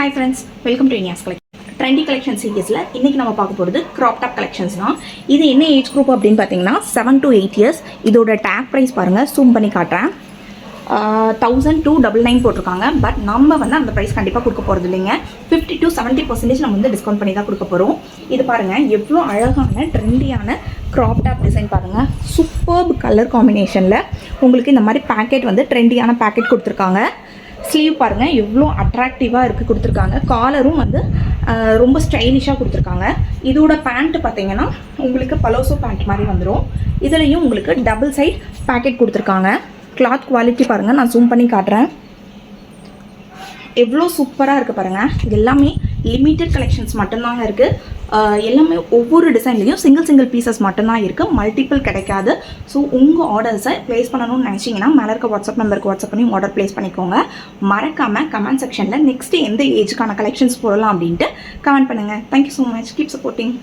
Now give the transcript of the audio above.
Hi friends, welcome to India's Collection. Trendy collection seriesல இன்னைக்கு நம்ம பார்க்க போறது crop top collections தான். இது என்ன ஏஜ் குரூப் அப்படினு பாத்தீங்கன்னா 7 to 8 years. இதோட tag price பாருங்க, zoom பண்ணி காட்றேன். 1299 போட்டிருக்காங்க. பட் நம்ம வந்து அந்த பிரைஸ் கண்டிப்பா கொடுக்க போறது இல்லைங்க. 50 to 70% நம்ம வந்து டிஸ்கவுண்ட் பண்ணி தான் கொடுக்க போறோம். இது பாருங்க எவ்வளவு அழகான ட்ரெண்டியான crop top டிசைன் பாருங்க. சூப்பர்ப் கலர் காம்பினேஷன்ல உங்களுக்கு இந்த மாதிரி பாக்கெட் வந்து ட்ரெண்டியான பாக்கெட் கொடுத்திருக்காங்க. ஸ்லீவ் பாருங்க எவ்வளோ அட்ராக்டிவாக இருக்குது கொடுத்துருக்காங்க. காலரும் வந்து ரொம்ப ஸ்டைலிஷாக கொடுத்துருக்காங்க. இதோட பேண்ட் பார்த்தீங்கன்னா உங்களுக்கு பலோசோ பேண்ட் மாதிரி வந்துடும். இதுலேயும் உங்களுக்கு டபுள் சைட் பேக்கெட் கொடுத்துருக்காங்க. கிளாத் குவாலிட்டி பாருங்கள், நான் ஜூம் பண்ணி காட்டுறேன். எவ்வளோ சூப்பராக இருக்குது பாருங்கள். இது எல்லாமே லிமிட்டட் கலெக்ஷன்ஸ் மட்டும்தாங்க இருக்குது. எல்லாமே ஒவ்வொரு டிசைன்லேயும் சிங்கிள் பீசஸ் மட்டும்தான் இருக்குது, மல்டிபிள் கிடைக்காது. ஸோ உங்கள் ஆர்டர்ஸை ப்ளேஸ் பண்ணணும்னு நினச்சிங்கன்னா மேலே இருக்க வாட்ஸ்அப் நம்பருக்கு வாட்ஸ்அப் பண்ணி ஆர்டர் ப்ளேஸ் பண்ணிக்கோங்க. மறக்காமல் கமெண்ட் செக்ஷனில் நெக்ஸ்ட்டு எந்த ஏஜுக்கான கலெக்ஷன்ஸ் போடலாம் அப்படின்ட்டு கமெண்ட் பண்ணுங்கள். Thank you so much, keep supporting.